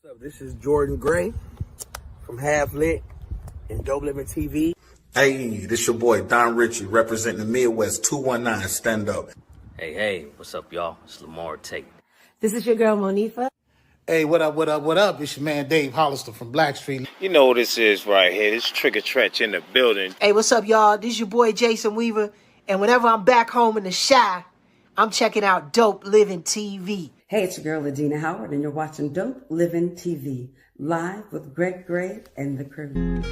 What's up? This is Jordan Gray from Half Lit and DopelivenTV. Hey, this your boy Don Ritchie representing the Midwest 219 Stand Up. Hey, what's up, y'all? It's Lamar Tate. This is your girl, Monifa. Hey, what up? It's your man Dave Hollister from Blackstreet. You know what this is right here. This Trigger Trench in the building. Hey, what's up, y'all? This is your boy Jason Weaver. And whenever I'm back home in the Chi, I'm checking out Dope Living TV. Hey, it's your girl, Adina Howard, and you're watching Dope Living TV, live with Greg Gray and the crew.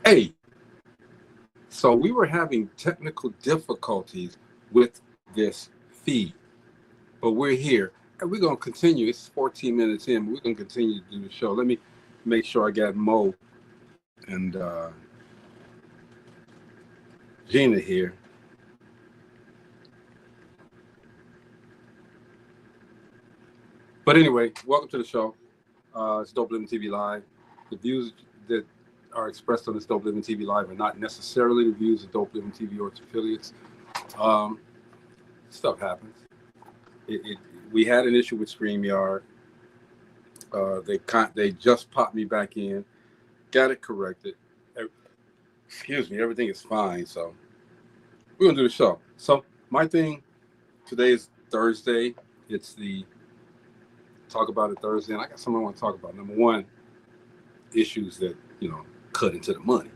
Hey, so we were having technical difficulties with this feed, but we're here and we're gonna continue. It's 14 minutes in, but we're gonna continue to do the show. Let me make sure I got Mo and Gina here. But anyway, welcome to the show. It's Dope Living TV Live. The views that are expressed on this Dope Living TV Live are not necessarily the views of Dope Living TV or its affiliates. Stuff happens. We had an issue with StreamYard. They just popped me back in, got it corrected. Excuse me, everything is fine. So we're gonna do the show. So my thing today is Thursday. It's the Talk About It Thursday, and I got something I want to talk about. Number one, issues that cut into the money,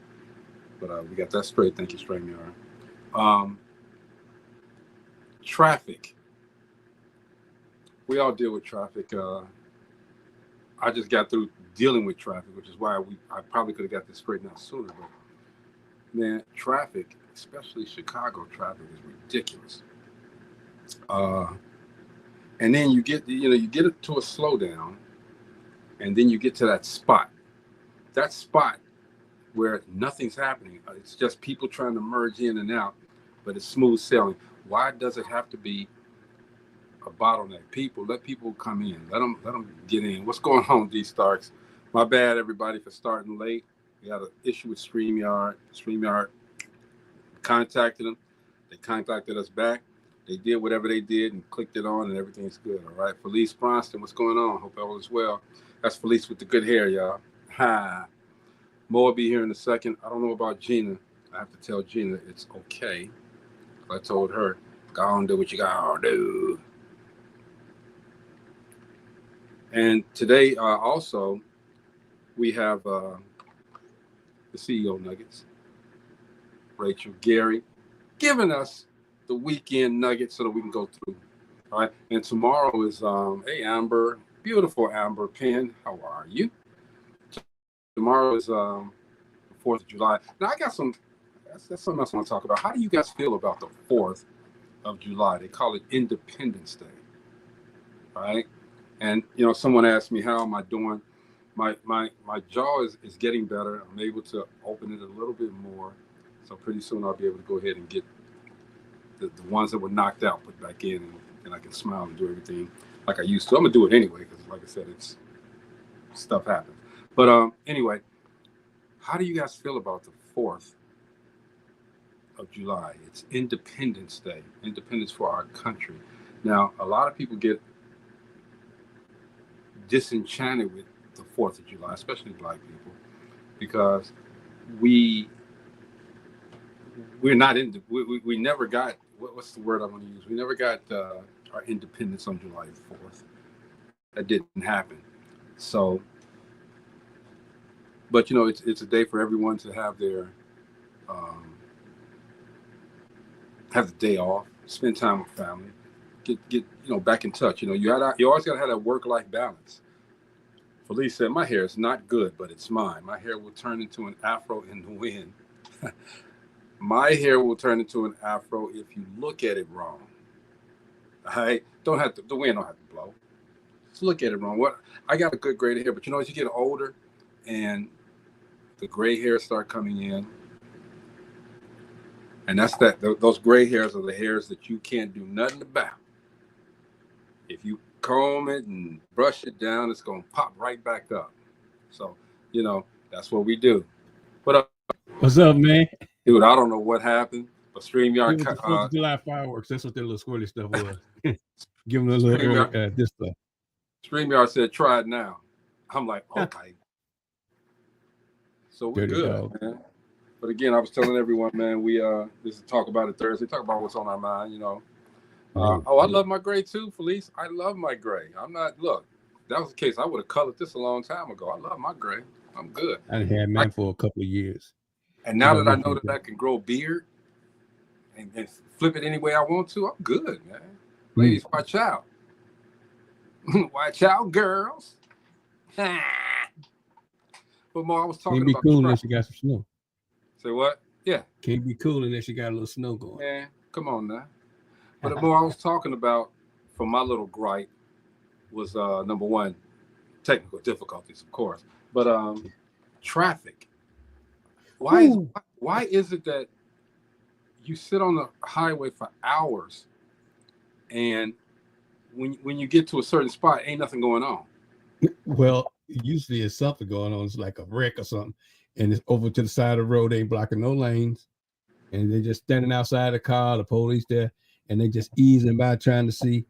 but we got that straight. Thank you, StreamYard. Traffic. We all deal with traffic. I just got through dealing with traffic, which is why I probably could have got this straightened out sooner. But man, traffic, especially Chicago traffic, is ridiculous. And then you get it to a slowdown, and then you get to that spot where nothing's happening. It's just people trying to merge in and out, but it's smooth sailing. Why does it have to be a bottleneck? Let people come in. Let them get in. What's going on, D Starks? My bad, everybody, for starting late. We had an issue with StreamYard. StreamYard contacted them. They contacted us back. They did whatever they did and clicked it on, and everything's good. All right, Felice Bronston, what's going on? Hope all is well. That's Felice with the good hair, y'all. Ha. Mo will be here in a second. I don't know about Gina. I have to tell Gina it's okay. I told her, go on, do what you gotta do. And today, also, we have the CEO Nuggets, Rachel Gary, giving us the weekend nuggets so that we can go through. All right. And tomorrow is, hey, Amber, beautiful Amber Penn. How are you? Tomorrow is the 4th of July. Now, I got that's something else I want to talk about. How do you guys feel about the 4th of July? They call it Independence Day. All right. And, someone asked me, how am I doing? My jaw is getting better. I'm able to open it a little bit more. So pretty soon I'll be able to go ahead and get the ones that were knocked out put back in, and I can smile and do everything like I used to. I'm going to do it anyway because, like I said, stuff happens. But anyway, how do you guys feel about the 4th of July? It's Independence Day, independence for our country. Now, a lot of people get disenchanted with the 4th of July, especially Black people, because we're not in. We never got what's the word I want to use? We never got our independence on July 4th. That didn't happen. So, but it's a day for everyone to have their have the day off, spend time with family, get back in touch. You always got to have that work-life balance. Felice said, my hair is not good, but it's mine. My hair will turn into an afro in the wind. My hair will turn into an afro if you look at it wrong. All right? The wind don't have to blow. Just look at it wrong. I got a good gray hair, but as you get older and the gray hairs start coming in, and those gray hairs are the hairs that you can't do nothing about. If you comb it and brush it down, it's going to pop right back up. So, that's what we do. What up? What's up, man? Dude, I don't know what happened, but StreamYard. The 4th of July fireworks. That's what that little squirty stuff was. Give them a little early, this stuff. StreamYard said, try it now. I'm like, okay. So we're Dirty good, dog. man. But again, I was telling everyone, man, this is Talk About It Thursday. Talk about what's on our mind, I love my gray too, Felice. I love my gray. Look, if that was the case, I would have colored this a long time ago. I love my gray. I'm good. I had mine for a couple of years. And now that I know that I can grow a beard and flip it any way I want to, I'm good, man. Ladies, watch out. Watch out, girls. But Mo, I was talking Can't be about cool traffic. unless you got some snow. Say what? Yeah. Can't be cool unless you got a little snow going. Man, come on now. But Mo, I was talking about for my little gripe was number one, technical difficulties, of course. But traffic. Why is it that you sit on the highway for hours and when you get to a certain spot, ain't nothing going on? Well, usually it's something going on. It's like a wreck or something. And it's over to the side of the road. They ain't blocking no lanes. And they're just standing outside the car, the police there, and they just easing by trying to see.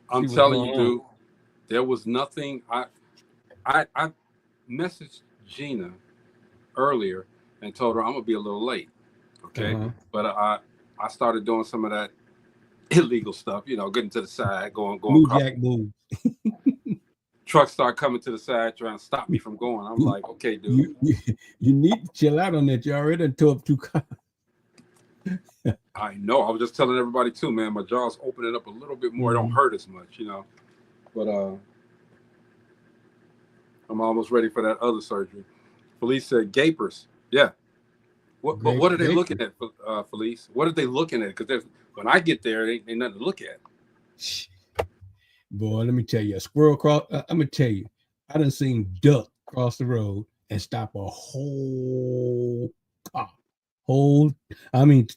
I'm telling you, dude, there was nothing. I messaged Gina earlier and told her I'm gonna be a little late. Okay. But I started doing some of that illegal stuff, getting to the side, going. Move. Trucks start coming to the side trying to stop me from going. I'm like, okay, dude. You need to chill out on that. You already done tore up 2 cars. I know. I was just telling everybody too, man. My jaw's opening up a little bit more. It don't hurt as much, But I'm almost ready for that other surgery. Felice said gapers. Yeah. What are they looking at, Felice? What are they looking at? Because when I get there, ain't nothing to look at. Boy, let me tell you, a squirrel cross. I'm gonna tell you, I done seen duck cross the road and stop a whole car.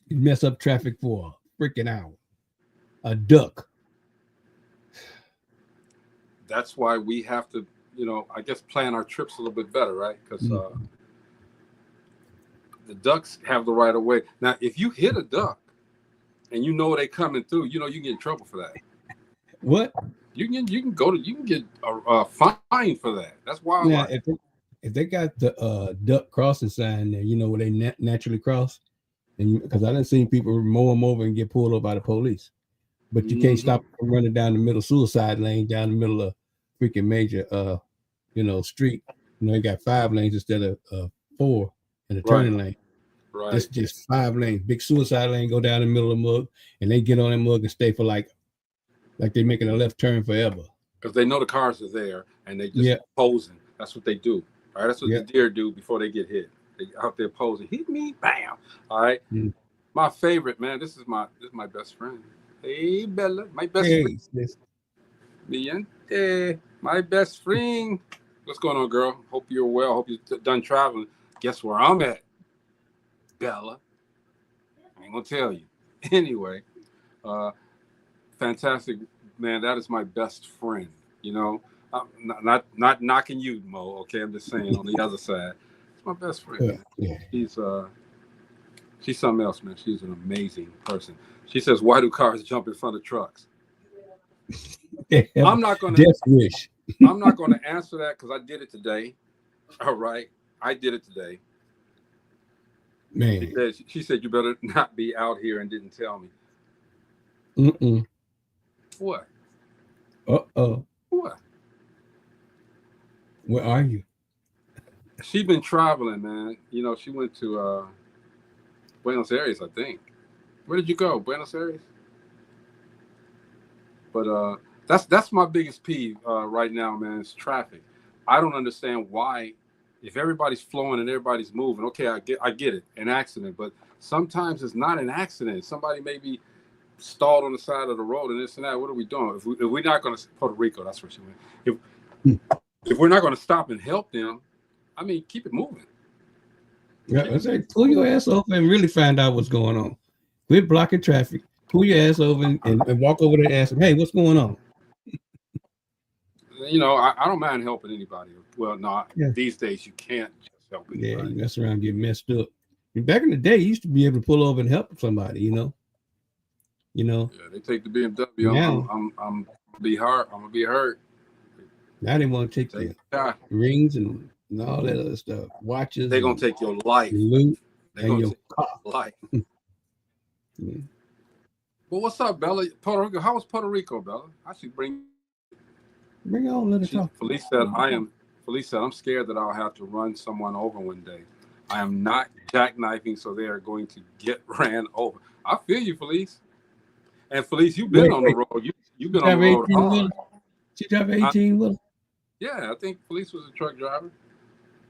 Mess up traffic for a freaking hour. A duck. That's why we have to, I guess plan our trips a little bit better, right? Because the ducks have the right of way. Now, if you hit a duck and they coming through, you can get in trouble for that. What? You can get a fine for that. That's why. Now, if they got the duck crossing sign there, where they naturally cross, and because I done seen people mow them over and get pulled over by the police, but you can't stop them from running down the middle suicide lane down the middle of freaking major street. They got 5 lanes instead of 4 in the turning lane. Right. It's just 5 lanes. Big suicide lane go down the middle of the mug, and they get on that mug and stay for like they're making a left turn forever. Because they know the cars are there and they just posing. That's what they do. All right. That's what the deer do before they get hit. They out there posing. Hit me, bam. All right. My favorite, man. This is my best friend. Hey, Bella, my best friend. My best friend. What's going on, girl? Hope you're well. Hope you're done traveling. Guess where I'm at, Bella? I ain't gonna tell you. Anyway, fantastic, man. That is my best friend. I'm not knocking you, Mo. Okay, I'm just saying on the other side, it's my best friend. She's something else, man. She's an amazing person. She says, "Why do cars jump in front of trucks?" I'm not gonna. Death wish. I'm not gonna answer that because I did it today. All right, I did it today. Man, she said you better not be out here and didn't tell me. What? What? Where are you? She's been traveling, man. She went to Buenos Aires, I think. Where did you go? Buenos Aires? But that's my biggest peeve right now, man. It's traffic. I don't understand why, if everybody's flowing and everybody's moving. Okay, I get it, an accident. But sometimes it's not an accident. Somebody may be stalled on the side of the road and this and that. What are we doing? If we're not going to Puerto Rico, that's where she went. If we're not going to stop and help them, keep it moving. Yeah, I say pull your ass over and really find out what's going on. Quit blocking traffic. Pull your ass over and walk over there and ask them, "Hey, what's going on?" I don't mind helping anybody. Well, no, these days you can't just help anybody. Yeah, you mess around and get messed up. Back in the day, you used to be able to pull over and help somebody. Yeah, they take the BMW. Now, I'm gonna be hurt. I'm gonna be hurt. Now they want to take the rings and all that other stuff. Watches. They're gonna take your life. Loot and your life. Well, what's up, Bella? Puerto Rico. How was Puerto Rico, Bella? I should bring on. Let us talk. Felice said, I'm scared that I'll have to run someone over one day. I am not jackknifing, so they are going to get ran over. I feel you, Felice. And Felice, you've been on the road. You've been on the road hard. She drive 18 wheeler? Yeah, I think Felice was a truck driver.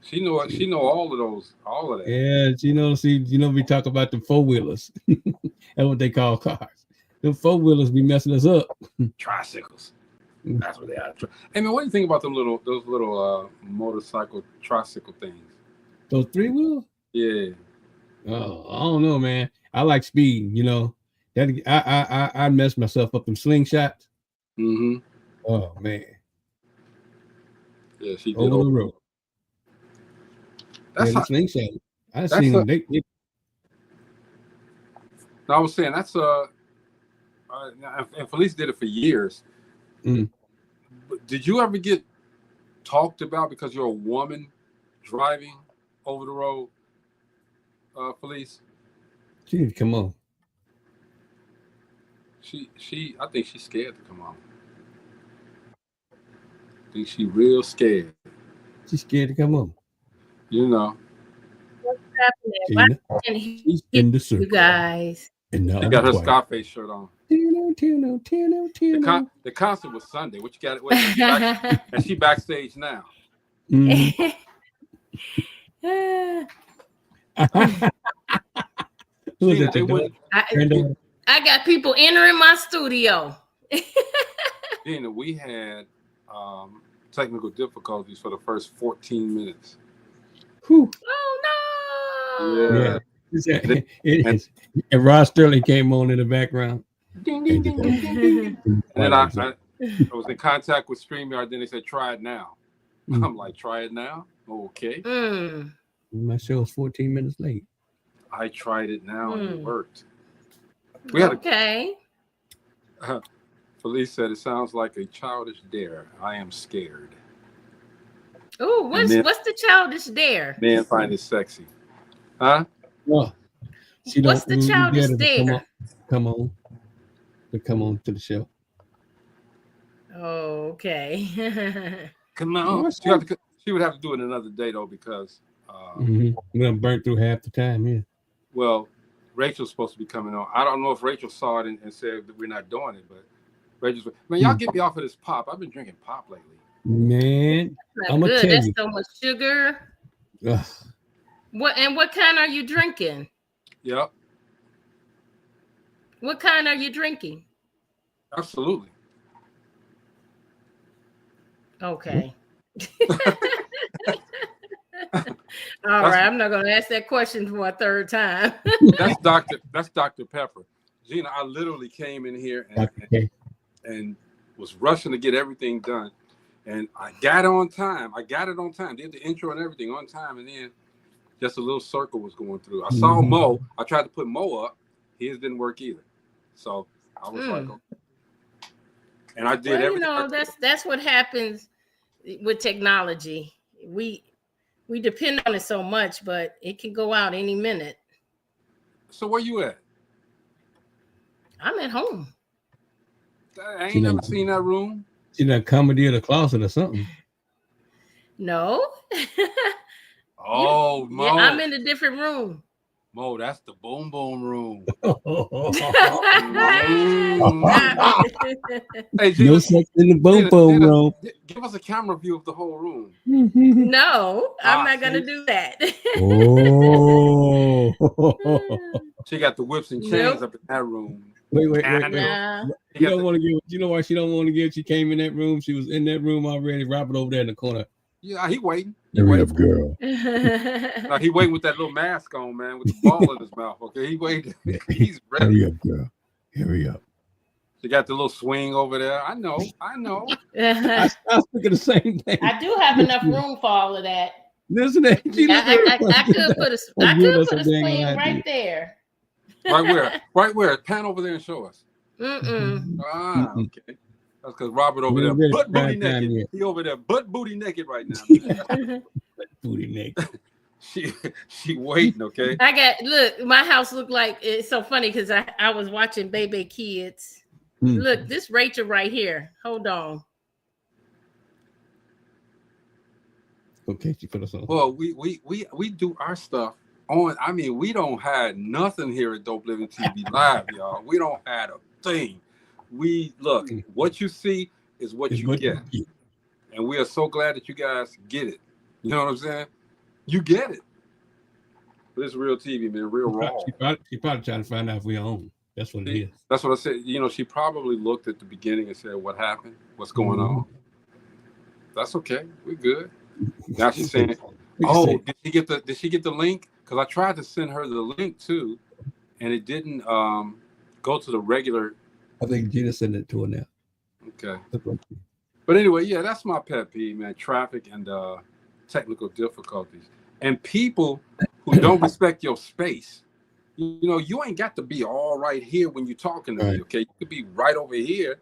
She know all of those, all of that. Yeah, we talk about the 4-wheelers. That's what they call cars. The 4-wheelers be messing us up. Tricycles. That's what they are. Hey man, what do you think about those little motorcycle tricycle things? Those 3-wheelers? Yeah. Oh, I don't know, man. I like speed. That I messed myself up in slingshots. Mm-hmm. Oh man. Yeah, she did over the road. That's the slingshot. I seen them. I was saying that's and Felice did it for years. Mm. Did you ever get talked about because you're a woman driving over the road, Felice? Jeez, come on. I think she's scared to come on. I think she's real scared. She's scared to come on. What's happening? She's in the circle. You guys. And she got her Scarface shirt on. Tino. The concert was Sunday. What you got? And she backstage now. Mm. I got people entering my studio. Gina, we had technical difficulties for the first 14 minutes. Whew. Oh no! Yeah. And Rod Sterling came on in the background. Ding, ding, ding, ding, ding. And then I was in contact with StreamYard. Then they said, "Try it now." I'm like, "Try it now." Okay. My show was 14 minutes late. I tried it now and it worked. We had Felice said it sounds like a childish dare. I am scared. Oh, what's the childish dare? Men find it sexy. Huh? Well, what's the childish dare? Come on to the show. Oh, okay. Come on. She would have to do it another day though, because we're gonna burn through half the time. Yeah. Well, Rachel's supposed to be coming on. I don't know if Rachel saw it and said that we're not doing it, but Rachel's y'all get me off of this pop. I've been drinking pop lately. Man, I'm gonna tell That's you. so much sugar. Ugh. What kind are you drinking? Yep. What kind are you drinking? Absolutely. Okay. All right, I'm not going to ask that question for a third time. That's Dr. Pepper. Gina, I literally came in here and was rushing to get everything done. And I got it on time. Did the intro and everything on time. And then just a little circle was going through. I saw Mo. I tried to put Mo up. His didn't work either. So I was like, okay. And I did everything. That's what happens with technology. We depend on it so much, but it can go out any minute. So where you at? I'm at home. I ain't never seen that room. See that comedy of the closet or something? No. Oh, Mo. Yeah, I'm in a different room. Mo, that's the boom boom room. Hey, Gina, no sex in the boom boom room. Give us a camera view of the whole room. No, I'm not gonna do that. Oh, she got the whips and chains up in that room. Wait. You don't want to give. You know why she don't want to give? She came in that room. She was in that room already. Robert over there in the corner. Yeah, he waiting. Hurry up, girl. He waiting with that little mask on, man, with the ball in his mouth. Okay, he waiting. He's ready. Hurry up, girl. Hurry up. She got the little swing over there. I know. I was thinking the same thing. I do have enough room for all of that. Listen, I could put a swing right there. Right where? Pan over there and show us. Okay. That's because Robert over there butt booty naked. Here. He over there butt booty naked right now. Booty naked. She waiting, okay? Look, my house looked like, it's so funny because I was watching Baby Kids. Look, this Rachel right here. Hold on. Okay, she put us on. Well, we do our stuff on. I mean, we don't hide nothing here at Dope Living TV Live, y'all. We don't hide a thing. We look, what you see is what you get. And we are so glad that you guys get it. You know what I'm saying? You get it. But it's real TV, man, real raw. She probably trying to find out if we own. That's what it is. That's what I said. You know, she probably looked at the beginning and said, "What happened? What's going on?" That's okay. We're good. Now she's saying, "Oh, did she get the link?" Because I tried to send her the link too, and it didn't go to the regular. I think Gina sent it to her now. Okay. But anyway, yeah, that's my pet peeve, man. Traffic and technical difficulties, and people who don't respect your space. You know, you ain't got to be all right here when you're talking to me. Okay, you could be right over here.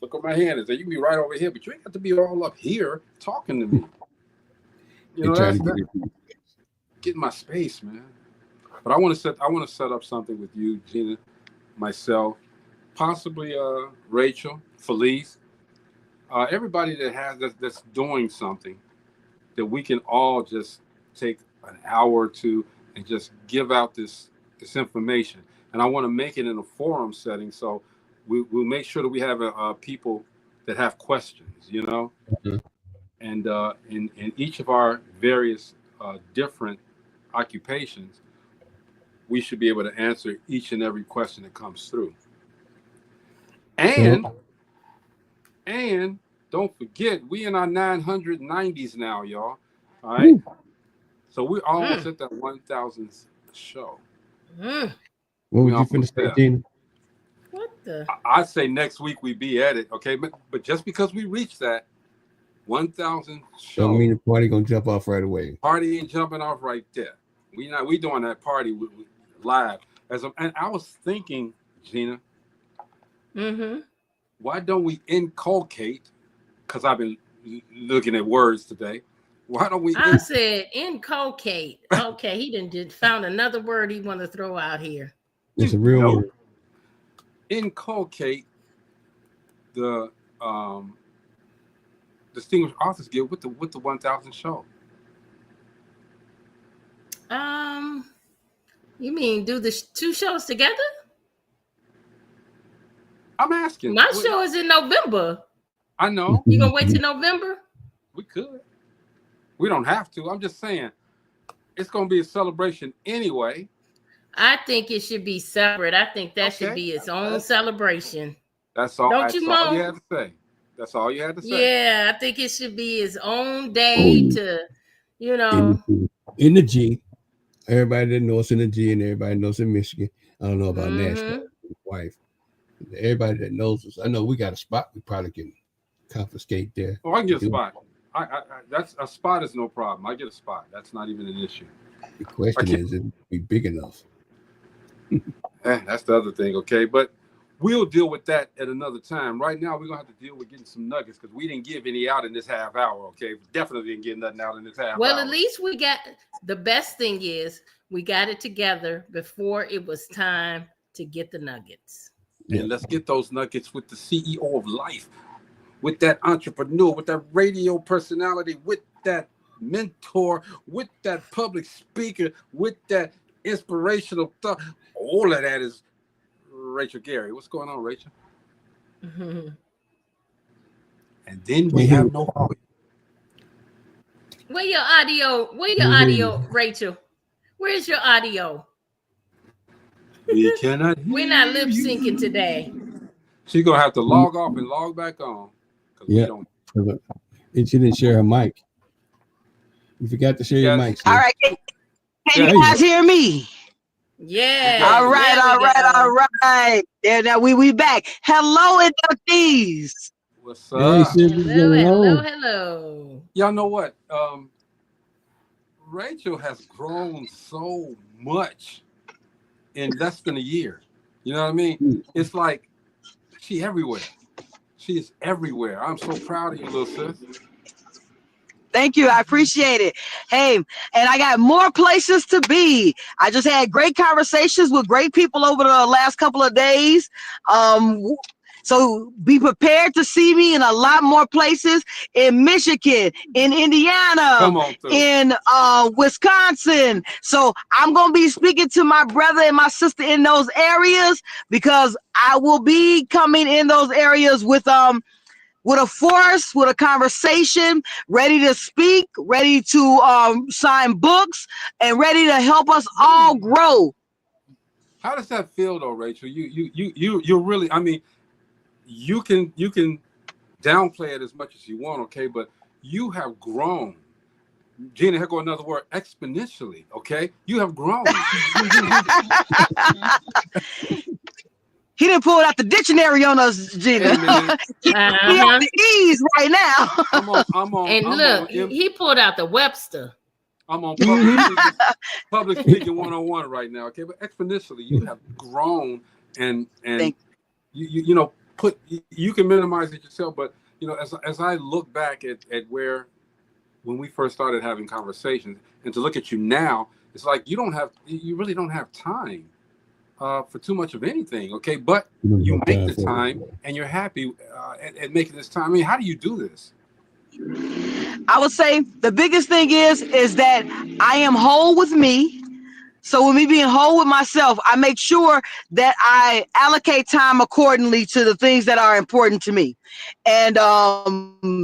Look at my hand and say you can be right over here, but you ain't got to be all up here talking to me. You know, that's get my space, man. But I want to set up something with you, Gina, myself, possibly Rachel, Felice, everybody that's doing something that we can all just take an hour or two and just give out this information. And I want to make it in a forum setting, so we'll make sure that we have people that have questions, you know, and in each of our various different occupations, we should be able to answer each and every question that comes through. And don't forget, we in our 990s now, y'all. All right. So we're almost at that 1,000th show. What would you finish that, Gina? What the? I'd say next week we be at it, okay? But just because we reach that 1,000 show, don't mean the party gonna jump off right away. Party ain't jumping off right there. We doing that party live. And I was thinking, Gina, why don't we inculcate? Because I've been looking at words today. Why don't we? I said inculcate. Okay, he didn't found another word he want to throw out here. It's a real word. Inculcate the Distinguished Authors Guild with the 1,000 show. You mean do the two shows together? I'm asking. My show is in November. I know. You gonna wait till November? We could. We don't have to. I'm just saying it's going to be a celebration anyway. I think it should be separate. I think that should be its own celebration. That's all. Don't that's you, all Mo? you had to say. That's all you had to say. Yeah, I think it should be its own day to, you know. In the G. Everybody that knows in the G and everybody knows in Michigan. I don't know about Nashville. Wife. Everybody that knows us. I know we got a spot we probably can confiscate there. Oh, I can get a spot. That's a spot is no problem. I get a spot. That's not even an issue. The question is, it be big enough? That's the other thing, okay? But we'll deal with that at another time. Right now, we're gonna have to deal with getting some nuggets because we didn't give any out in this half hour, okay? We definitely didn't get nothing out in this half hour. Well, at least we got the best thing is we got it together before it was time to get the nuggets. And let's get those nuggets with the CEO of life, with that entrepreneur, with that radio personality, with that mentor, with that public speaker, with that inspirational thought. All of that is Rachel Gary. What's going on, Rachel? And then we have no audio. Where your audio? Where your audio, Rachel? Where's your audio? We cannot hear. We're not lip syncing today. She's gonna have to log off and log back on. Yeah, and she didn't share her mic. You forgot to share your mic. All right, can you guys hear me? Yeah. All right. Yeah, now we back. Hello, inductees. What's up? Hello. Y'all know what? Rachel has grown so much in less than a year. You know what I mean? It's like she everywhere. She is everywhere. I'm so proud of you, little sis. Thank you. I appreciate it. Hey, and I got more places to be. I just had great conversations with great people over the last couple of days. So be prepared to see me in a lot more places in Michigan, in Indiana, in Wisconsin. So I'm going to be speaking to my brother and my sister in those areas because I will be coming in those areas with with a force, with a conversation, ready to speak, ready to sign books, and ready to help us all grow. How does that feel though, Rachel? You're really, I mean, you can downplay it as much as you want, okay? But you have grown. Gina, here go another word, exponentially, okay? You have grown. He didn't pull out the dictionary on us, Gina. He on the E's right now. He pulled out the Webster. I'm on public speaking 101 right now, okay? But exponentially, you have grown, and you know, you can minimize it yourself, but you know, as I look back at where when we first started having conversations, and to look at you now, it's like you really don't have time for too much of anything, okay? But you make the time, and you're happy at making this time. I mean, how do you do this? I would say the biggest thing is that I am whole with me. So with me being whole with myself, I make sure that I allocate time accordingly to the things that are important to me. And I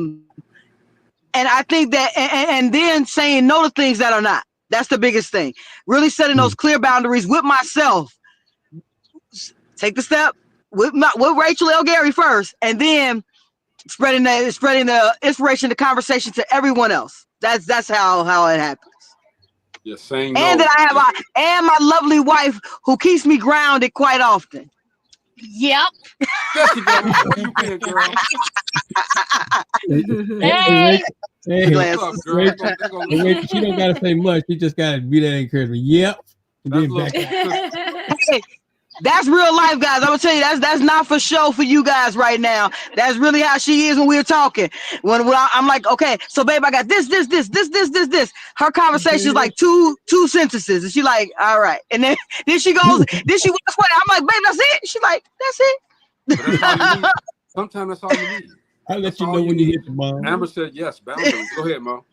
think that, and then saying no to things that are not. That's the biggest thing. Really setting those clear boundaries with myself. Take the step with Rachel L. Gary first, and then spreading the inspiration, the conversation to everyone else. That's how it happens. You're saying no. And that I have my lovely wife who keeps me grounded quite often. Yep. There you go. You can, girl. Hey, she don't gotta say much. She just gotta be that encouragement. Yep. And then back Hey, that's real life, guys. I'm gonna tell you, that's not for show for you guys right now. That's really how she is when we're talking. When I'm like, okay, so babe, I got this. Her conversation is like two sentences, and she like, all right, and then she goes, then she walks away. I'm like, babe, that's it. She's like, that's it. That's all you need. Sometimes that's all you need. I'll let you know when you hit the ball. Amber said yes. Boundaries. Go ahead, Mo.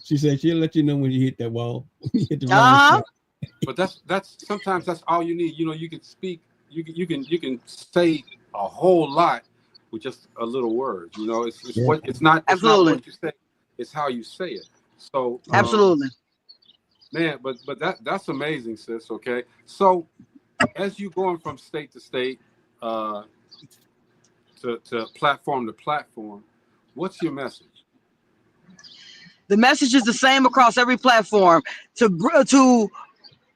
She said she'll let you know when you hit that wall. You hit the wall. But that's sometimes that's all you need. You know, you can speak, you can say a whole lot with just a little word. You know, it's not what you say, it's how you say it. So absolutely, man. But that's amazing, sis. Okay, so as you going from state to state, to platform to platform, what's your message? The message is the same across every platform. To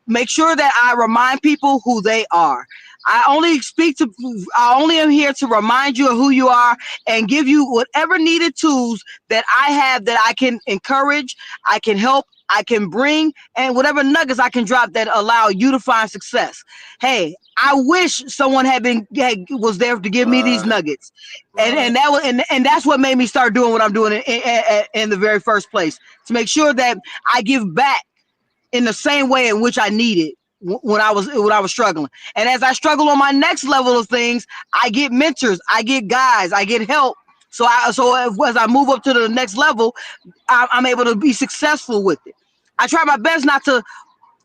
make sure that I remind people who they are. I only am here to remind you of who you are and give you whatever needed tools that I have that I can encourage, I can help, I can bring, and whatever nuggets I can drop that allow you to find success. Hey, I wish someone was there to give me these nuggets, and that's what made me start doing what I'm doing in the very first place, to make sure that I give back in the same way in which I needed when I was struggling. And as I struggle on my next level of things, I get mentors, I get guys, I get help. So as I move up to the next level, I'm able to be successful with it. I try my best not to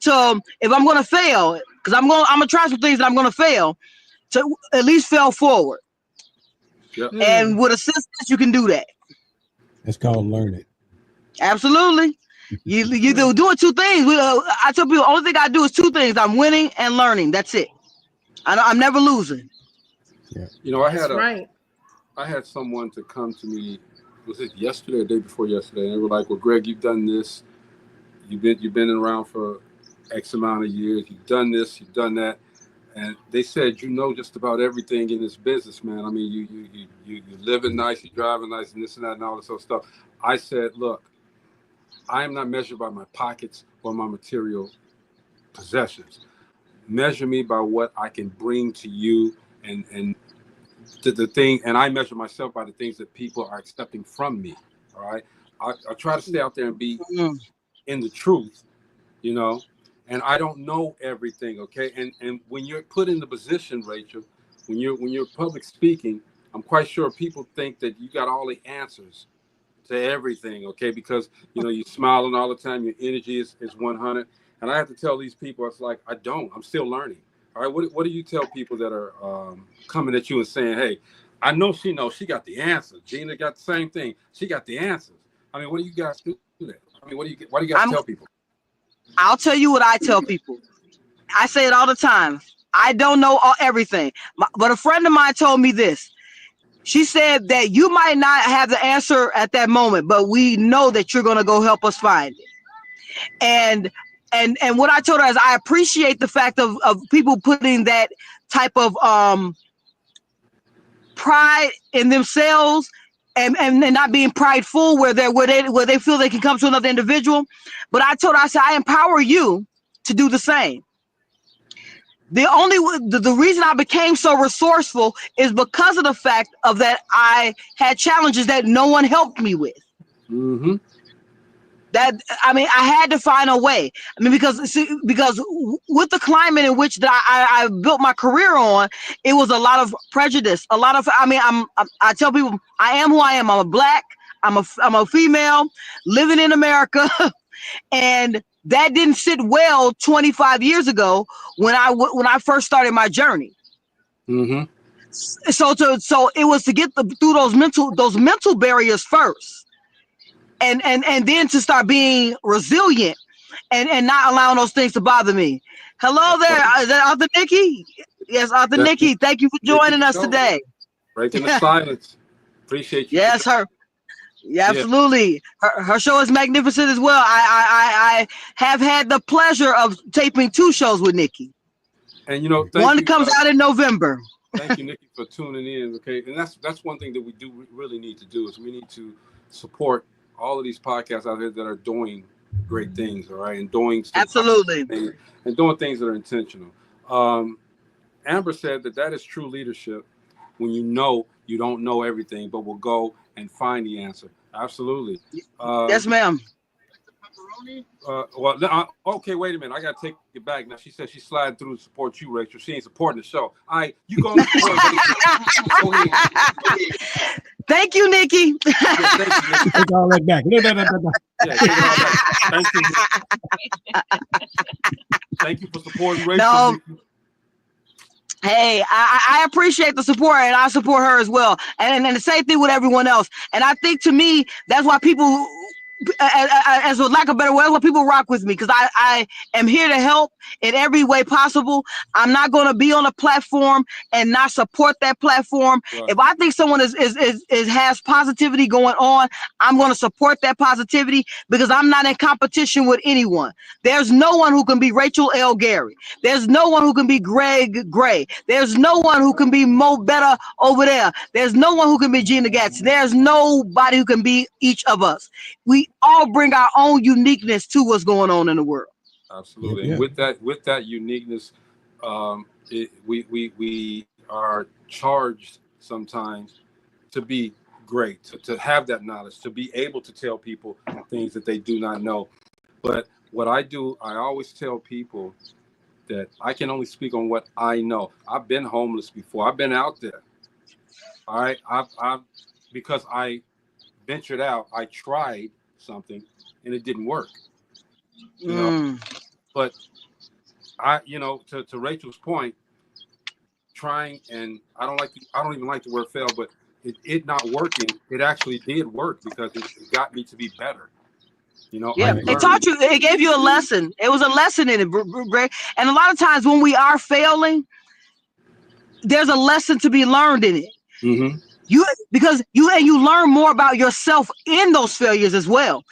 if I'm going to fail, because I'm going to try some things that I'm going to fail, to at least fail forward. Yep. And with assistance, you can do that. That's called learning. Absolutely. You doing two things. I tell people, the only thing I do is two things. I'm winning and learning. That's it. I'm never losing. Yeah. You know, I had someone to come to me, was it yesterday or the day before yesterday? And they were like, well, Greg, you've done this. You've been around for X amount of years. You've done this, you've done that. And they said, you know just about everything in this business, man. I mean, you living nice, you driving nice, and this and that and all this other stuff. I said, look, I am not measured by my pockets or my material possessions. Measure me by what I can bring to you and to the thing. And I measure myself by the things that people are accepting from me. All right. I try to stay out there and be in the truth, you know, and I don't know everything. Okay. And when you're put in the position, Rachel, when you're public speaking, I'm quite sure people think that you got all the answers to everything, okay? Because, you know, you're smiling all the time, your energy is 100. And I have to tell these people, it's like, I'm still learning. All right, what do you tell people that are coming at you and saying, hey, I know she knows. She got the answers. Gina got the same thing. She got the answers. I mean, what do you guys do that? I mean, why do you guys tell people? I'll tell you what I tell people. I say it all the time. I don't know everything, but a friend of mine told me this. She said that you might not have the answer at that moment, but we know that you're going to go help us find it. And what I told her is I appreciate the fact of people putting that type of pride in themselves and not being prideful where they feel they can come to another individual. But I told her, I said, I empower you to do the same. The reason I became so resourceful is because of the fact of that I had challenges that no one helped me with. Mm-hmm. That, I mean, I had to find a way. I mean, because with the climate in which that I built my career on, it was a lot of prejudice. A lot of, I mean, I tell people I am who I am. I'm a black. I'm a female living in America, and that didn't sit well 25 years ago when I first started my journey. Mm-hmm. So it was to get through those mental barriers first. And then to start being resilient and not allowing those things to bother me. Hello there, is that Author Nikki? Yes, Author Nikki. Thank you for joining us today. Breaking the silence. Appreciate you. Yes, absolutely. Her show is magnificent as well. I have had the pleasure of taping 2 shows with Nikki. And you know, one comes out in November. Thank you, Nikki, for tuning in. Okay, and that's one thing that we really need to do is we need to support all of these podcasts out here that are doing great things, all right, and doing absolutely and doing things that are intentional. Amber said that is true leadership when you know you don't know everything, but will go and find the answer. Absolutely. Yes, ma'am. Okay, wait a minute. I gotta take it back now. She said she's sliding through to support you, Rachel. She ain't supporting the show. All right, you go. Go ahead. Thank you, Nikki. Yeah, thank you, Nikki. Take all that back. Yeah, take it all back. Thank you. Thank you for supporting Rachel. No. Hey, I appreciate the support, and I support her as well. And the same thing with everyone else. And I think, to me, that's why people, as a lack of better word, people rock with me, because I am here to help in every way possible. I'm not going to be on a platform and not support that platform. Right. If I think someone has positivity going on, I'm going to support that positivity, because I'm not in competition with anyone. There's no one who can be Rachel L. Gary. There's no one who can be Greg Gray. There's no one who can be Mo Better over there. There's no one who can be Gina Gatz. There's nobody who can be each of us. We all bring our own uniqueness to what's going on in the world. Absolutely. Yeah. And with that uniqueness, we are charged sometimes to be great, to have that knowledge, to be able to tell people things that they do not know. But what I do, I always tell people that I can only speak on what I know. I've been homeless before. I've been out there. All right. Because I ventured out, I tried something and it didn't work. You know, but to Rachel's point, trying, and I don't even like the word fail, but it not working, it actually did work, because it got me to be better. You know, yeah, it taught you, it gave you a lesson. It was a lesson in it, Greg. And a lot of times when we are failing, there's a lesson to be learned in it. Mm-hmm. Because you learn more about yourself in those failures as well.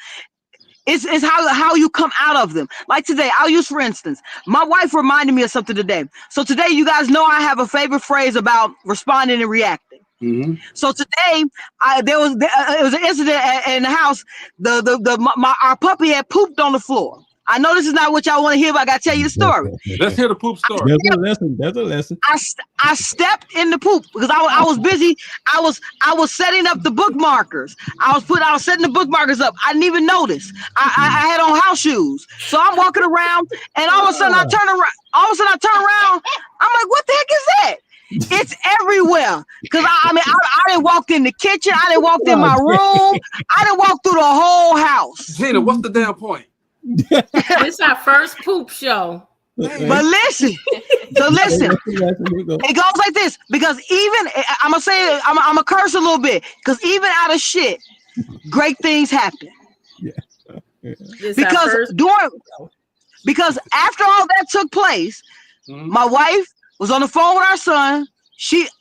It's how you come out of them. Like today, I'll use, for instance, my wife reminded me of something today. So today, you guys know I have a favorite phrase about responding and reacting. Mm-hmm. So today, it was an incident in the house. Our puppy had pooped on the floor. I know this is not what y'all want to hear, but I gotta tell you the story. Let's hear the poop story. That's a lesson. I stepped in the poop because I was busy. I was setting up the bookmarkers. I was setting the bookmarkers up. I didn't even notice. I had on house shoes. So I'm walking around, and all of a sudden I turn around. I'm like, what the heck is that? It's everywhere. Because I didn't walk in the kitchen. I didn't walk in my room. I didn't walk through the whole house. Gina, what's the damn point? It's our first poop show. But listen, so listen, it goes like this, because even I'm gonna say I'm gonna curse a little bit, because even out of shit, great things happen. Because after all that took place, my wife was on the phone with our son.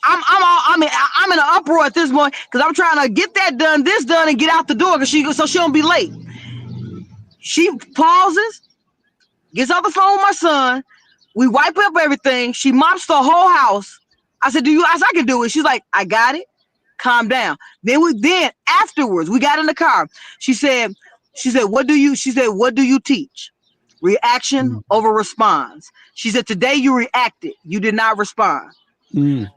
I'm in an uproar at this point because I'm trying to get that done, this done, and get out the door so she don't be late. She pauses, gets off the phone with my son. We wipe up everything. She mops the whole house. I said, I can do it. She's like, I got it. Calm down. Then afterwards, we got in the car. She said, what do you teach? Reaction over response. She said, today you reacted. You did not respond. Now,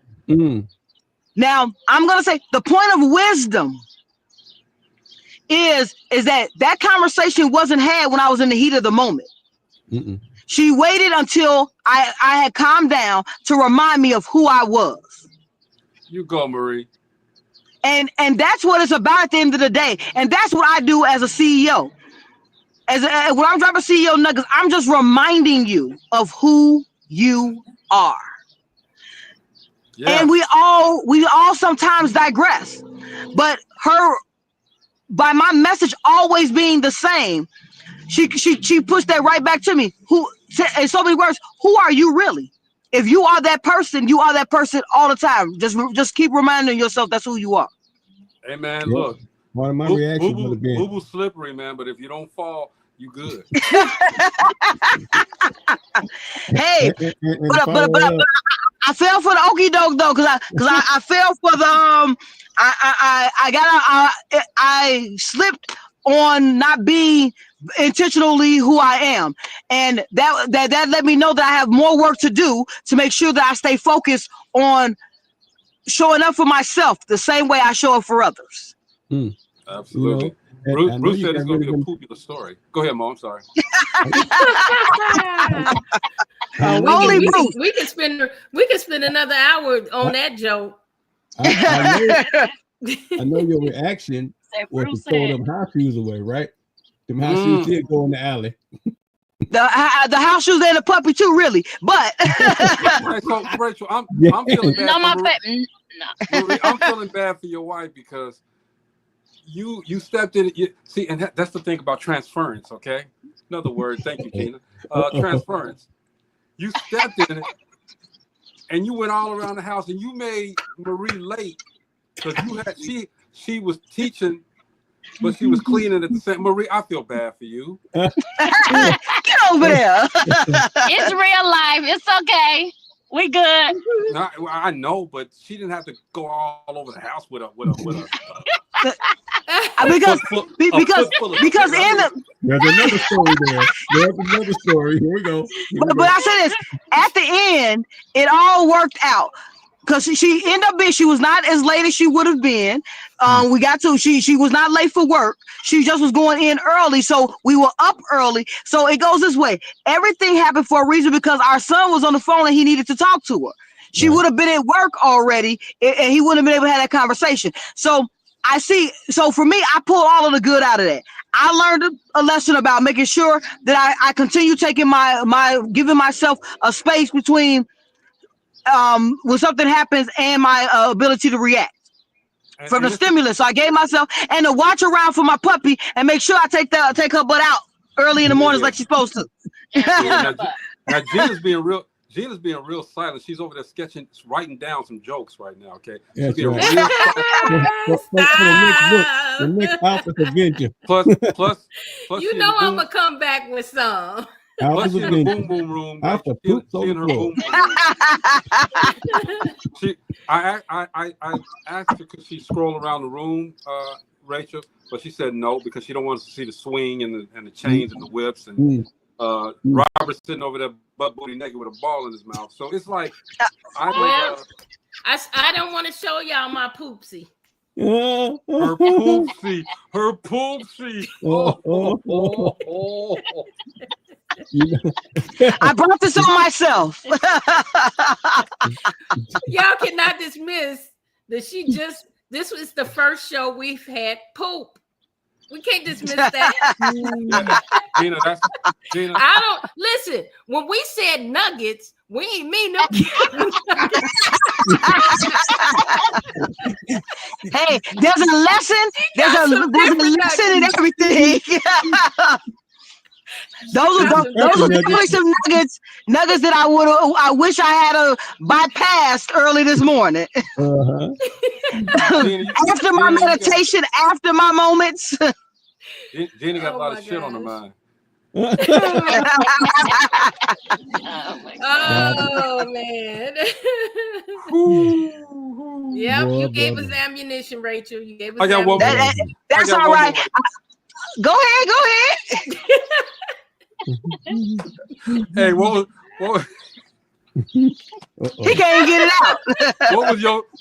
I'm going to say the point of wisdom is that conversation wasn't had when I was in the heat of the moment. She waited until I had calmed down to remind me of who I was. You go, Marie. And that's what it's about at the end of the day. And that's what I do as a CEO. When I'm dropping CEO nuggets, I'm just reminding you of who you are. Yeah. And we all sometimes digress. But by my message always being the same, she pushed that right back to me. In so many words, who are you really? If you are that person, you are that person all the time. Just keep reminding yourself that's who you are. Hey man, look. One of my reactions would have been boo-boo slippery, man. But if you don't fall, you good. Hey, but I fell for the okie doke though, because I fell for the I slipped on not being intentionally who I am, and that let me know that I have more work to do to make sure that I stay focused on showing up for myself the same way I show up for others. Absolutely. Bruce said it's going to be a popular story. Go ahead, Mo. I'm sorry. We can spend another hour on that joke. I know your reaction was to throw them house shoes away, right? Them house shoes did go in the alley. The house shoes and the puppy too, really. But so Rachel, I'm feeling bad. Marie, I'm feeling bad for your wife because you stepped in. See, and that's the thing about transference. Okay, another word. Thank you, Kina. Transference. You stepped in it, and you went all around the house, and you made Marie late because she was teaching. But she was cleaning at the same. Marie, I feel bad for you. Get over there. It's real life. It's okay. We good. I know, but she didn't have to go all over the house with a because in the there's another story there. There's another story. Here we go. But I say this at the end, it all worked out. Because she ended up being, she was not as late as she would have been. She was not late for work. She just was going in early. So we were up early. So it goes this way. Everything happened for a reason because our son was on the phone and he needed to talk to her. She would have been at work already and he wouldn't have been able to have that conversation. So for me, I pulled all of the good out of that. I learned a lesson about making sure that I continue taking giving myself a space between when something happens and my ability to react from the stimulus. So I gave myself and to watch around for my puppy and make sure I take her butt out early in the mornings like she's supposed to. Now Gina's being real silent. She's over there writing down some jokes right now. Okay. Yeah, right. The next Alpha's Adventure. Plus, you know I'm gonna come back with some. Plus, in the boom boom room. Right? She in her boom boom room. I asked her could she scroll around the room, Rachel, but she said no because she don't want us to see the swing and the chains and the whips and Robert sitting over there butt booty naked with a ball in his mouth. So it's like I don't want to show y'all my poopsie. Her poopsie. I brought this on myself. Y'all cannot dismiss that this was the first show we've had poop. We can't dismiss that. Gina, Gina. I don't listen. When we said nuggets, we ain't mean no nuggets. Hey, there's a lesson. There's a lesson in everything. Those are definitely some nuggets that I wish I had bypassed early this morning. After my meditation, after my moments. Gina got a lot of shit on her mind. Oh man. Yep, you gave us ammunition, Rachel. You gave us I got one more. That's all right. Go ahead. Hey, what was he can't get it out.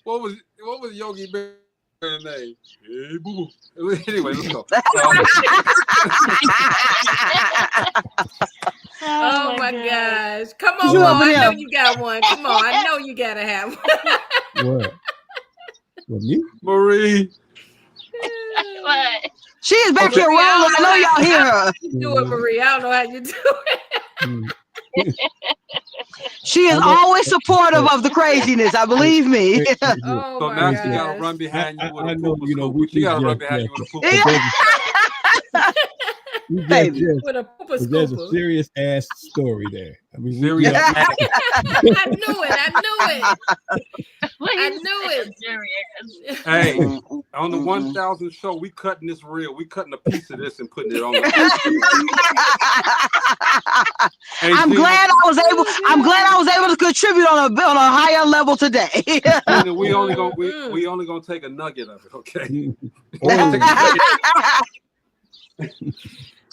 what was Yogi Bear's name? Hey, boo boo. Anyway, let's go. Oh my gosh. Come on, Mo. I know you got one. Come on. I know you gotta have one. What? Me? Marie. What? She is back here rolling. I know y'all hear her. You do it, Marie. I don't know how you do it. She is always supportive of the craziness. I believe me. Oh so now she got to run behind you with a pooper. She got to run behind you with a pooper. There's a serious ass story there. I mean, serious. I knew it. Hey, on the 1000 show, we cutting this reel. We cutting a piece of this and putting it on. I'm glad I was able to contribute on a higher level today. we only gonna take a nugget of it, okay?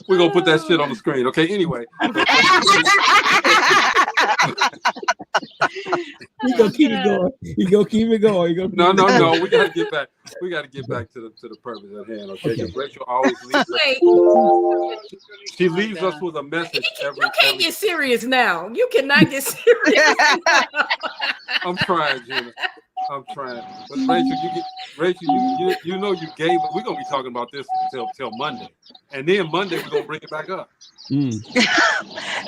We're gonna put that shit on the screen, okay? Anyway. He's gonna keep it going. He's gonna keep it going. No. We gotta get back. We gotta get back to the purpose at hand, okay? Because Rachel always leaves us. She leaves us with a message every. You can't get serious now. You cannot get serious. I'm trying, Gina. I'm trying. But Rachel, you know you gave it. We're gonna be talking about this till Monday. And then Monday we're gonna bring it back up.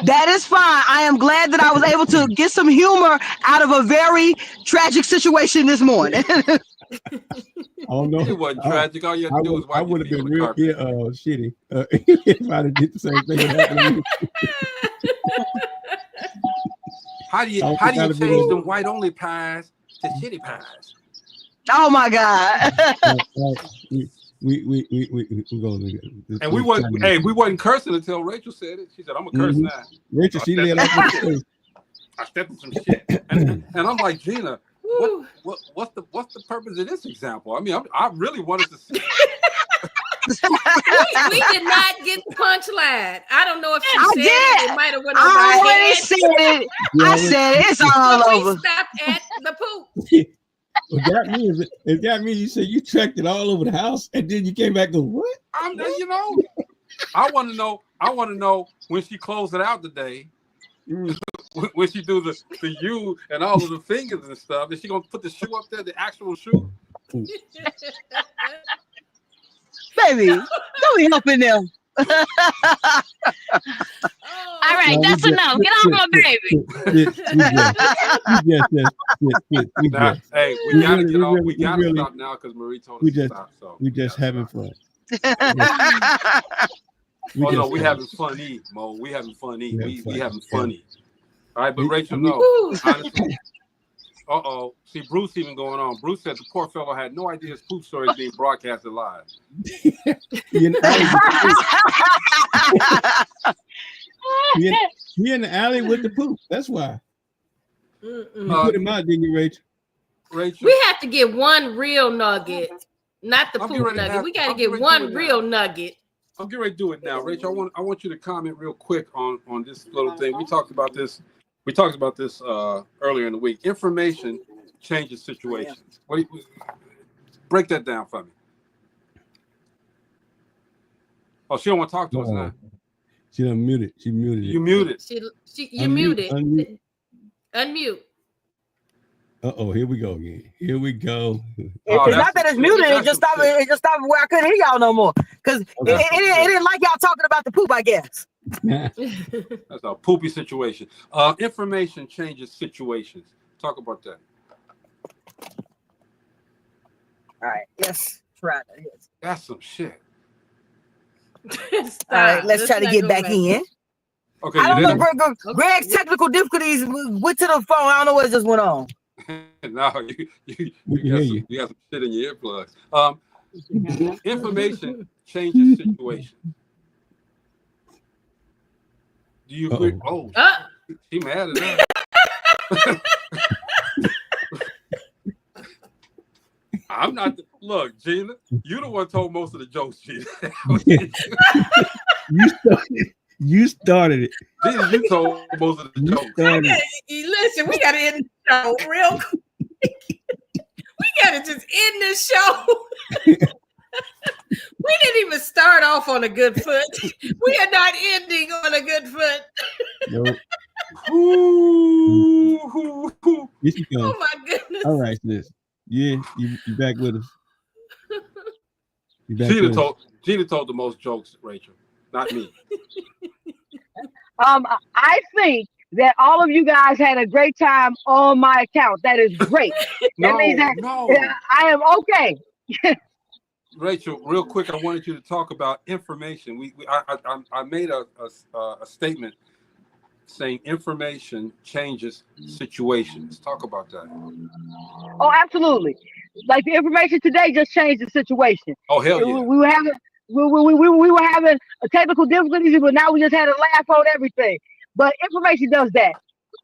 That is fine. I am glad that I was able to get some humor out of a very tragic situation this morning. Oh no, it wasn't tragic. All you had to do was wipe. I would have been real shitty if I did the same thing that happened to me. How do you change them white only pies to shitty pies? Oh my God. We going and we wasn't cursing until Rachel said it. She said, "I'm gonna curse now." Rachel, she did. I stepped in some shit, and I'm like, Gina, what's the purpose of this example? I mean, I really wanted to see. we did not get the punchline. I don't know if she said it. It might have went over I our already head. said it. I said it. It's all over. We stopped at the poop. What that means you said you tracked it all over the house and then you came back and go, what? I want to know when she closed it out today, when she do the U and all of the fingers and stuff, is she gonna put the shoe up there, the actual shoe? Baby, don't be helping them. All right, that's enough. Get off my baby. Hey, we gotta get off. We gotta stop now because Marie told us to stop. So we just having fun. We having fun, Mo. We having fun, We having fun. All right, but Rachel, no. Honestly, see, Bruce even going on. Bruce said the poor fellow had no idea his poop story is being broadcasted live. He in the alley with the poop. That's why. You put him out, didn't you, Rachel? We have to get one real nugget, not the poop nugget. We got to get one real nugget. I'm getting ready to do it now, Rachel. I want you to comment real quick on this little thing. We talked about this. Earlier in the week. Information changes situations. Break that down for me. Oh, she don't want to talk to us now. She done muted. She muted. You muted. You muted. Unmute. Uh-oh, here we go again. Here we go. It's not that it's muted. It just stopped. It just stopped where I couldn't hear y'all no more because it didn't like y'all talking about the poop. I guess. That's a poopy situation. Information changes situations. Talk about that. All right. Let's try that. That's some shit. All right. Let's try to get back in. Okay. I don't know. Greg's technical difficulties went to the phone. I don't know what just went on. No, you got some shit in your earplugs. Information changes situation. Do you agree? Oh, she mad at that. I'm not. Look, Gina, you the one told most of the jokes, Gina. You started it. Gina, you told most of the jokes. Listen, we got to end the show real quick. We got to just end the show. We didn't even start off on a good foot. We are not ending on a good foot. Nope. Here she goes. Oh my goodness. All right, sis. Yeah, you back with us. Gina told the most jokes, Rachel, not me. I think that all of you guys had a great time on my account. That is great. That means that I am okay. Rachel, real quick, I wanted you to talk about information. I made a statement saying information changes situations. Talk about that. Oh, absolutely. Like the information today just changed the situation. Oh, hell yeah. We were having a technical difficulties, but now we just had a laugh on everything. But information does that.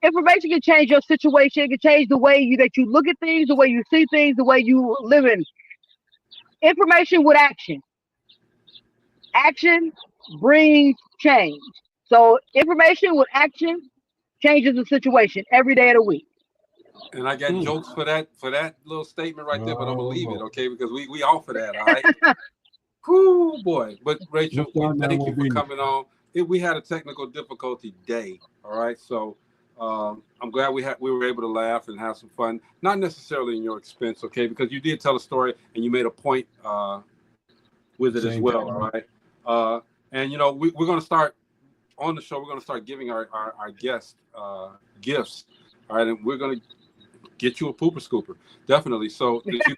Information can change your situation. It can change the way that you look at things, the way you see things, the way you live in. Information with action. Action brings change. So information with action changes the situation every day of the week. And I got jokes for that little statement right there, but I'm gonna leave it, okay? Because we offer that, all right? Cool boy. But Rachel, thank you for coming on. We had a technical difficulty day, all right? So I'm glad we were able to laugh and have some fun. Not necessarily in your expense, okay? Because you did tell a story and you made a point with it as well, all right? And you know, we're gonna start on the show. We're gonna start giving our guests gifts, all right? And we're gonna get you a pooper scooper, definitely, so that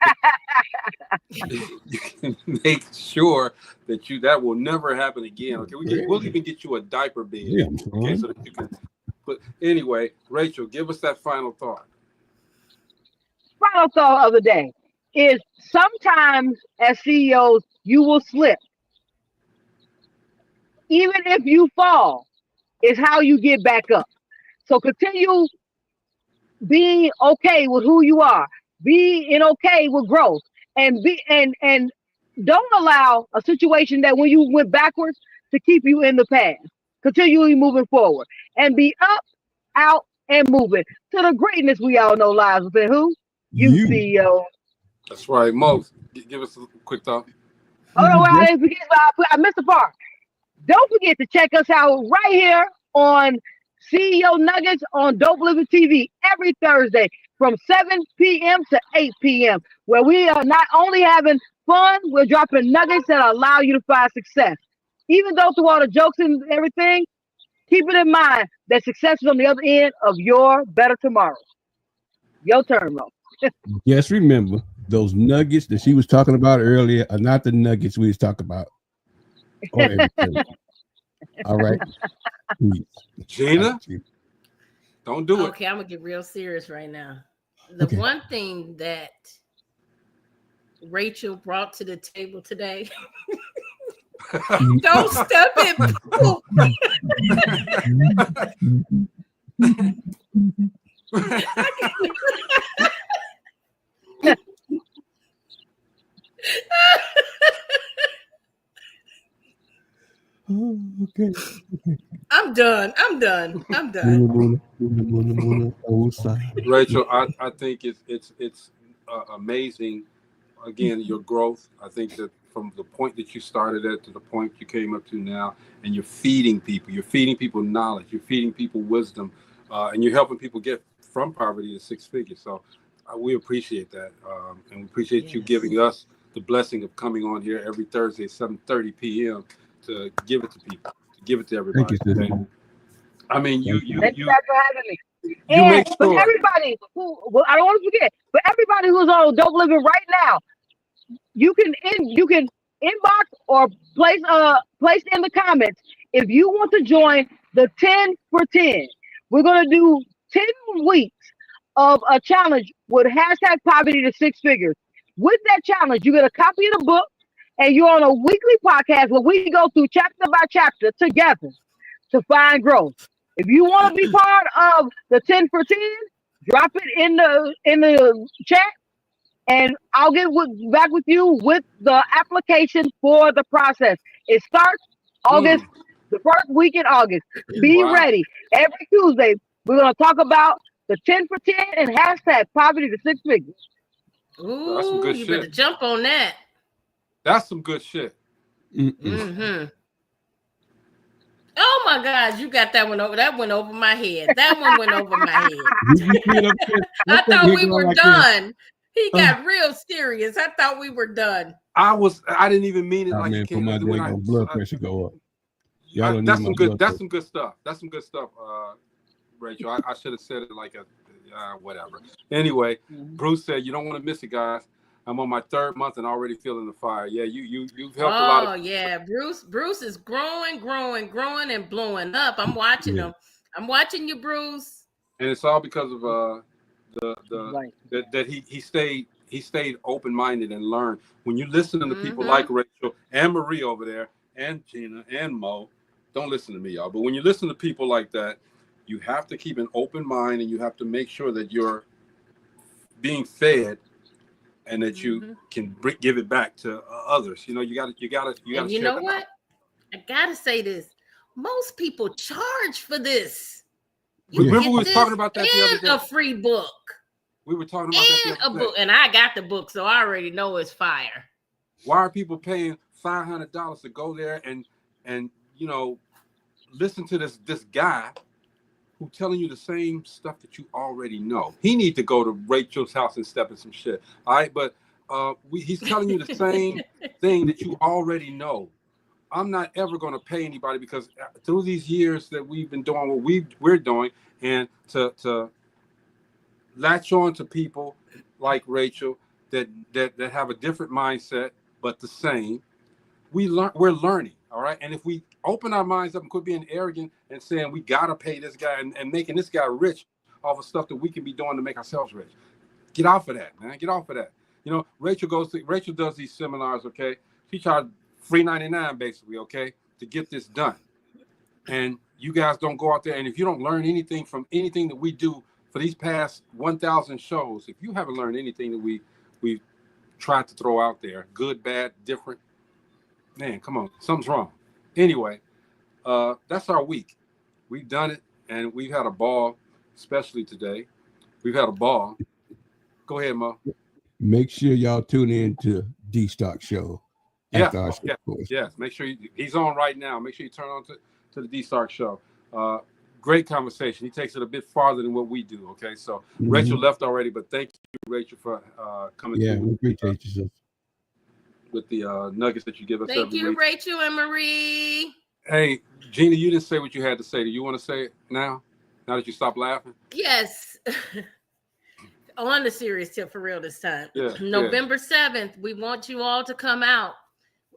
you can make sure that will never happen again. Okay, we'll even get you a diaper bed, okay, so that you can. But anyway, Rachel, give us that final thought. Final thought of the day is sometimes as CEOs you will slip. Even if you fall, is how you get back up. So continue being okay with who you are, being okay with growth, and don't allow a situation that when you went backwards to keep you in the past. Continually moving forward and be up, out, and moving to the greatness we all know lies within who? You, CEO. That's right. Mo, give us a quick thought. Oh no, I didn't forget. I missed the part. Don't forget to check us out right here on CEO Nuggets on Dope Living TV every Thursday from 7 p.m. to 8 p.m. where we are not only having fun, we're dropping nuggets that allow you to find success. Even though through all the jokes and everything, keep it in mind that success is on the other end of your better tomorrow. Your turn, Mo. Just remember, those nuggets that she was talking about earlier are not the nuggets we was talking about. All right. Gina, don't do it. Okay, I'm going to get real serious right now. The one thing that Rachel brought to the table today... Don't step in poop. Okay. I'm done. Rachel, I think it's amazing. Again, your growth. I think that from the point that you started at to the point you came up to now, and you're feeding people. You're feeding people knowledge. You're feeding people wisdom, and you're helping people get from poverty to six figures. So we appreciate that, and we appreciate you giving us the blessing of coming on here every Thursday at 7:30 p.m. to give it to people, to give it to everybody. Thank you, okay? I mean, Thank you guys for having me. you make But sure. everybody who, well, I don't want to forget, but everybody who's on Dope Living right now, you can inbox or place in the comments if you want to join the 10 for 10. We're gonna do 10 weeks of a challenge with hashtag poverty to six figures. With that challenge, you get a copy of the book, and you're on a weekly podcast where we go through chapter by chapter together to find growth. If you want to be part of the 10 for 10, drop it in the chat, and I'll get back with you with the application for the process. It starts August, the first week in August. Be ready. Every Tuesday, we're going to talk about the 10 for 10 and hashtag poverty to six figures. Ooh, That's some good you shit. better jump on that. That's some good shit. Mm-hmm. Oh my God, you got that one over. That went over my head. That one went over my head. I thought we were done. He got real serious. I thought we were done. I didn't even mean it like man, for my blood pressure go up. That's some good. That's some good stuff. That's some good stuff, Rachel. I should have said it like a whatever. Anyway, Bruce said you don't want to miss it, guys. I'm on my 3rd month and already feeling the fire. Yeah, you've helped a lot. Oh yeah, Bruce is growing, and blowing up. I'm watching him. I'm watching you, Bruce. And it's all because of that he stayed open-minded and learned. When you listen to people like Rachel and Marie over there and Gina and Mo, don't listen to me, y'all. But when you listen to people like that, you have to keep an open mind and you have to make sure that you're being fed and that you can give it back to others. You know, you got to. And you know what? I gotta say this. Most people charge for this. Remember we were talking about that the other day. A free book. We were talking about that the other day. Book, and I got the book, so I already know it's fire. Why are people paying $500 to go there and you know listen to this guy who telling you the same stuff that you already know? He need to go to Rachel's house and step in some shit. All right, but he's telling you the same thing that you already know. I'm not ever going to pay anybody because through these years that we've been doing what we're doing, and to latch on to people like Rachel that have a different mindset but the same, we're learning. All right, and if we open our minds up and quit being arrogant and saying we gotta pay this guy and making this guy rich off of stuff that we can be doing to make ourselves rich, get off of that, man. Get off of that. You know, Rachel does these seminars. Okay, she charged $3.99 basically. Okay, to get this done, and you guys don't go out there. And if you don't learn anything from anything that we do for these past 1,000 shows, if you haven't learned anything that we tried to throw out there, good, bad, different, man, come on, something's wrong. Anyway, that's our week. We've done it, and we've had a ball, especially today. We've had a ball. Go ahead, Mo. Make sure y'all tune in to D-Stock Show. Yes. Make sure he's on right now. Make sure you turn on to the D-Stock Show. Great conversation. He takes it a bit farther than what we do. Okay, so Rachel left already, but thank you, Rachel, for coming. Yeah, we appreciate you with the nuggets that you give us. Thank you, Rachel and Marie. Hey, Gina, you didn't say what you had to say. Do you want to say it now? Now that you stopped laughing? Yes. On the serious tip for real this time. Yeah, November 7th, we want you all to come out.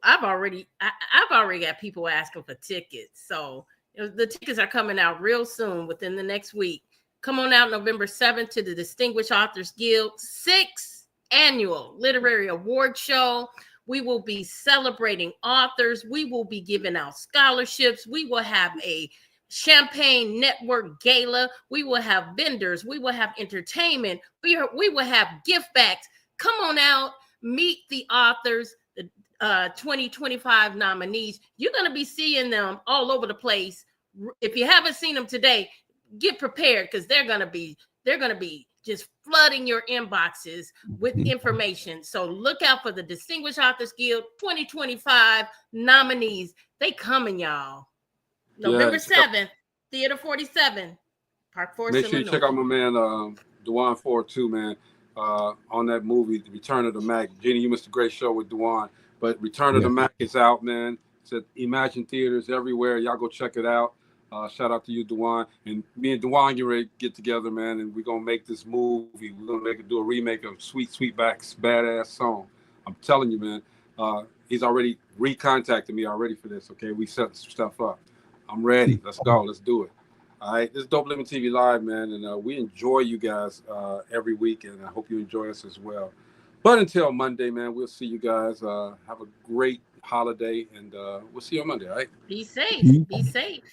I've already got people asking for tickets. So the tickets are coming out real soon within the next week. Come on out November 7th to the Distinguished Authors Guild 6th Annual Literary Award Show. We will be celebrating authors. We will be giving out scholarships. We will have a Champagne Network Gala. We will have vendors. We will have entertainment. We will have gift bags. Come on out, meet the authors, the 2025 nominees. You're going to be seeing them all over the place. If you haven't seen them today, get prepared because they're going to be just flooding your inboxes with information. So look out for the Distinguished Authors Guild 2025 nominees. They coming, y'all. November 7th, Theater 47, Park Forest, Make sure you check out my man, Dewan Ford too, man. on that movie, The Return of the Mac. Jenny, you missed a great show with Dewan. But Return of the Mac is out, man. It's at Imagine Theaters everywhere. Y'all go check it out. Shout out to you, Dewan. And me and Dewan get ready to get together, man, and we're going to make this movie. We're going to do a remake of Sweet Sweetback's badass song. I'm telling you, man. He's already recontacted me already for this, okay? We set some stuff up. I'm ready. Let's go. Let's do it. All right. This is Dope Living TV Live, man, and we enjoy you guys every week, and I hope you enjoy us as well. But until Monday, man, we'll see you guys. Have a great holiday, and we'll see you on Monday, all right? Be safe. Be safe.